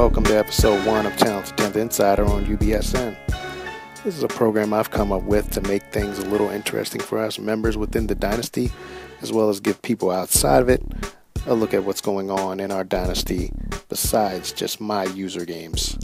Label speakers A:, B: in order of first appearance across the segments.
A: welcome to episode 1 of Talented 10th Insider on UBSN. This is a program I've come up with to make things a little interesting for us members within the dynasty, as well as give people outside of it a look at what's going on in our dynasty besides just my user games.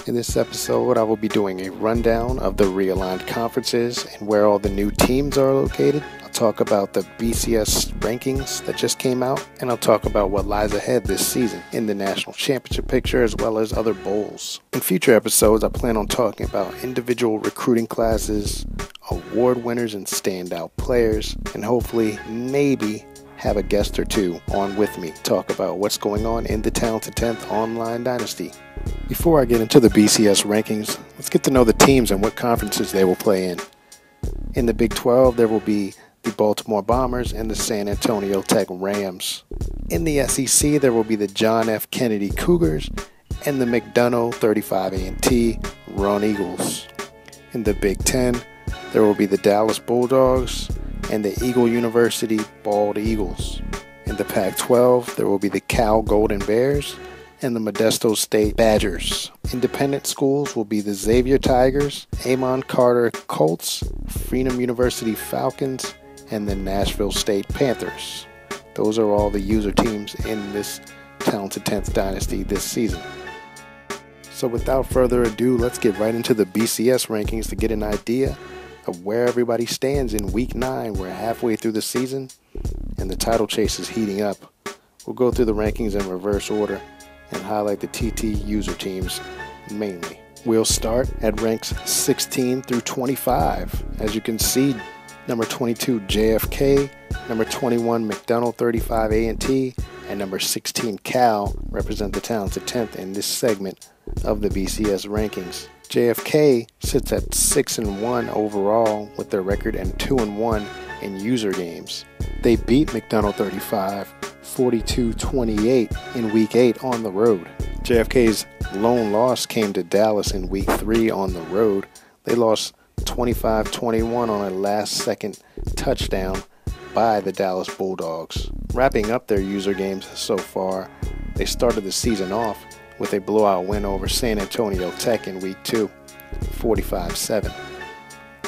A: In this episode, I will be doing a rundown of the realigned conferences and where all the new teams are located. I'll talk about the BCS rankings that just came out, and I'll talk about what lies ahead this season in the national championship picture as well as other bowls. In future episodes, I plan on talking about individual recruiting classes, award winners and standout players, and hopefully maybe have a guest or two on with me talk about what's going on in the Talented 10th online dynasty. Before I get into the BCS rankings, let's get to know the teams and what conferences they will play in. In the Big 12, there will be the Baltimore Bombers and the San Antonio Tech Rams. In the SEC, there will be the John F. Kennedy Cougars and the McDonogh 35 A&T Run Eagles. In the Big 10, there will be the Dallas Bulldogs and the Eagle University Bald Eagles. In the Pac-12, there will be the Cal Golden Bears and the Modesto State Badgers. Independent schools will be the Xavier Tigers, Amon Carter Colts, Freedom University Falcons, and the Nashville State Panthers. Those are all the user teams in this Talented 10th Dynasty this season. So without further ado, let's get right into the BCS rankings to get an idea of where everybody stands in Week 9. We're halfway through the season, and the title chase is heating up. We'll go through the rankings in reverse order and highlight the TT user teams mainly. We'll start at ranks 16 through 25. As you can see, number 22 JFK, number 21 McDonogh 35 A&T, and number 16 Cal represent the Talented 10th in this segment of the BCS rankings. JFK sits at 6-1 overall with their record and 2-1 in user games. They beat McDonogh 35 42-28 in Week 8 on the road. JFK's lone loss came to Dallas in Week 3 on the road. They lost 25-21 on a last-second touchdown by the Dallas Bulldogs. Wrapping up their user games so far, they started the season off with a blowout win over San Antonio Tech in Week 2, 45-7.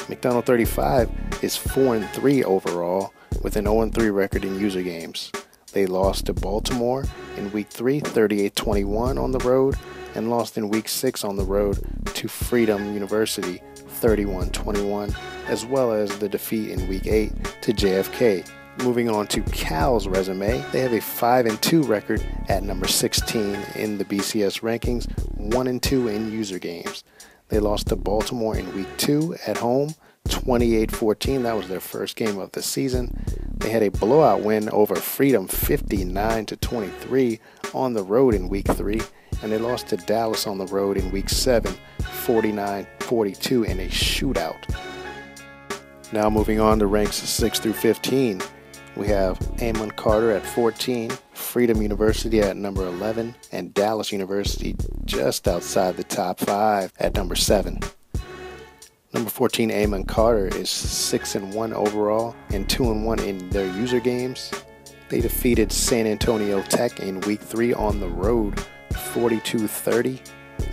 A: McDonogh 35 is 4-3 overall with an 0-3 record in user games. They lost to Baltimore in Week 3, 38-21 on the road, and lost in Week 6 on the road to Freedom University, 31-21, as well as the defeat in Week 8 to JFK. Moving on to Cal's resume, they have a 5-2 record at number 16 in the BCS rankings, 1-2 in user games. They lost to Baltimore in Week 2 at home, 28-14. That was their first game of the season. They had a blowout win over Freedom, 59-23 on the road in Week 3, and they lost to Dallas on the road in Week 7, 49-42 in a shootout. Now moving on to ranks 6 through 15. We have Amon Carter at 14, Freedom University at number 11, and Dallas University just outside the top 5 at number 7. Number 14, Amon Carter is 6-1 overall and 2-1 in their user games. They defeated San Antonio Tech in Week 3 on the road, 42-30.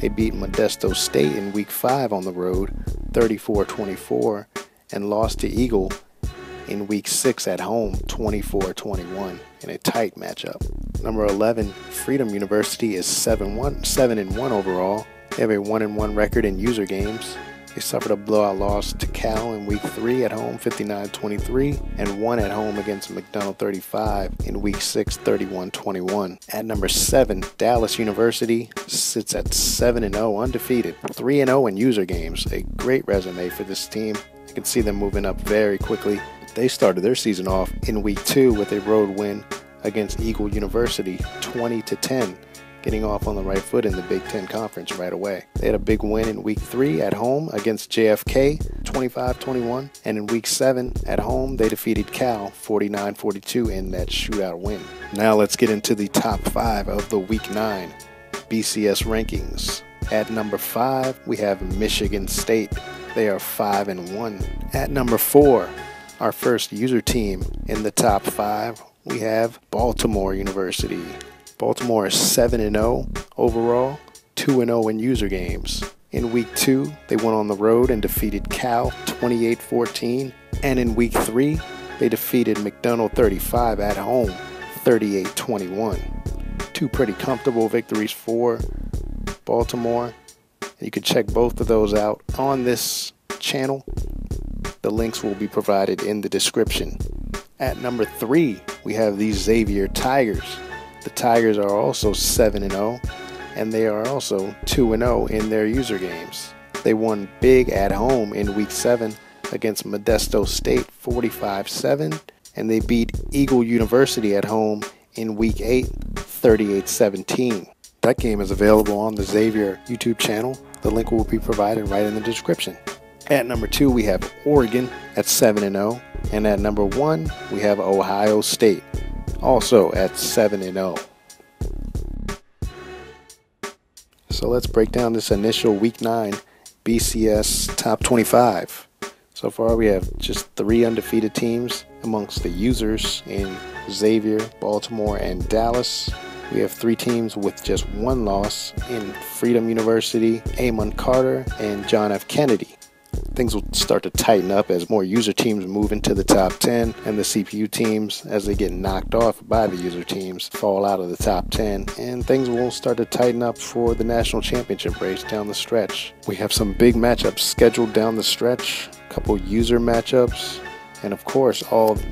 A: They beat Modesto State in Week 5 on the road, 34-24, and lost to Eagle in Week 6 at home, 24-21 in a tight matchup. Number 11, Freedom University is 7-1 overall. They have a 1-1 record in user games. They suffered a blowout loss to Cal in Week 3 at home, 59-23, and won at home against McDonogh 35 in Week 6, 31-21. At number 7, Dallas University sits at 7-0 undefeated, 3-0 in user games. A great resume for this team. I can see them moving up very quickly. They started their season off in Week 2 with a road win against Eagle University, 20-10, getting off on the right foot in the Big 10 Conference right away. They had a big win in Week 3 at home against JFK, 25-21, and in Week 7 at home, they defeated Cal, 49-42 in that shootout win. Now let's get into the top 5 of the Week 9 BCS rankings. At number 5, we have Michigan State. They are 5-1. At number 4, our first user team in the top 5, we have Baltimore University. Baltimore is 7-0 overall 2-0 in user games. In Week 2, they went on the road and defeated Cal 28-14. And in Week 3, they defeated McDonogh 35 at home 38-21. Two pretty comfortable victories for Baltimore. You can check both of those out on this channel. The links will be provided in the description. At number 3, we have the Xavier Tigers. The Tigers are also 7-0, and they are also 2-0 in their user games. They won big at home in Week 7 against Modesto State 45-7, and they beat Eagle University at home in Week 8 38-17. That game is available on the Xavier YouTube channel. The link will be provided right in the description. At number 2, we have Oregon at 7-0, and at number 1, we have Ohio State, also at 7-0. So let's break down this initial Week 9 BCS Top 25. So far, we have just 3 undefeated teams amongst the users in Xavier, Baltimore, and Dallas. We have 3 teams with just 1 loss in Freedom University, Amon Carter, and John F. Kennedy. Things will start to tighten up as more user teams move into the top 10, and the CPU teams, as they get knocked off by the user teams, fall out of the top 10, and things will start to tighten up for the national championship race down the stretch. We have some big matchups scheduled down the stretch, a couple user matchups, and of course,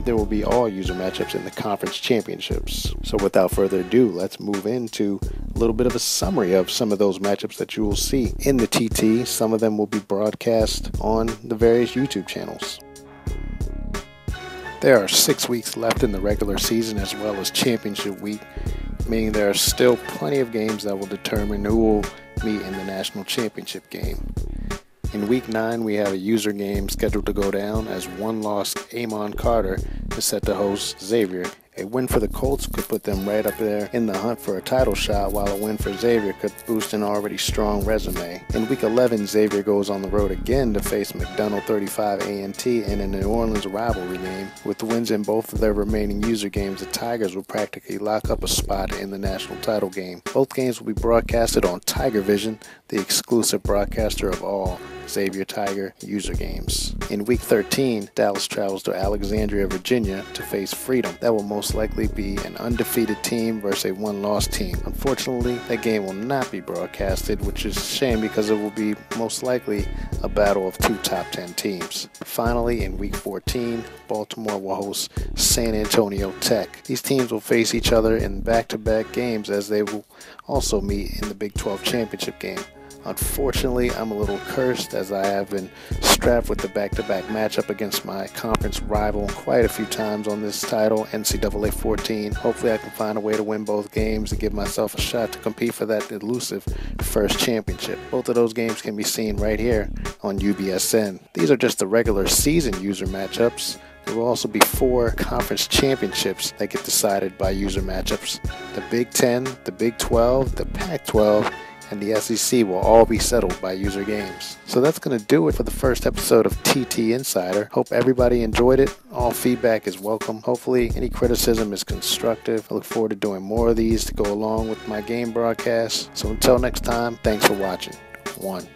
A: there will be all user matchups in the conference championships. So without further ado, let's move into a little bit of a summary of some of those matchups that you will see in the TT. Some of them will be broadcast on the various YouTube channels. There are 6 weeks left in the regular season as well as championship week, meaning there are still plenty of games that will determine who will meet in the national championship game. In Week 9, we have a user game scheduled to go down as 1-loss Amon Carter is set to host Xavier. A win for the Colts could put them right up there in the hunt for a title shot, while a win for Xavier could boost an already strong resume. In Week 11, Xavier goes on the road again to face McDonogh 35 A&T in a New Orleans rivalry game. With wins in both of their remaining user games, the Tigers will practically lock up a spot in the national title game. Both games will be broadcasted on Tiger Vision, the exclusive broadcaster of all Xavier Tiger user games. In Week 13, Dallas travels to Alexandria, Virginia to face Freedom. That will most likely be an undefeated team versus a 1-loss team. Unfortunately, that game will not be broadcasted, which is a shame because it will be most likely a battle of 2 top 10 teams. Finally, in Week 14, Baltimore will host San Antonio Tech. These teams will face each other in back-to-back games as they will also meet in the Big 12 championship game. Unfortunately, I'm a little cursed as I have been strapped with the back-to-back matchup against my conference rival quite a few times on this title, NCAA 14. Hopefully I can find a way to win both games and give myself a shot to compete for that elusive first championship. Both of those games can be seen right here on UBSN. These are just the regular season user matchups. There will also be 4 conference championships that get decided by user matchups. The Big 10, the Big 12, the Pac-12, and the SEC will all be settled by user games. So that's going to do it for the first episode of TT Insider. Hope everybody enjoyed it. All feedback is welcome. Hopefully any criticism is constructive. I look forward to doing more of these to go along with my game broadcasts. So until next time, thanks for watching. 1.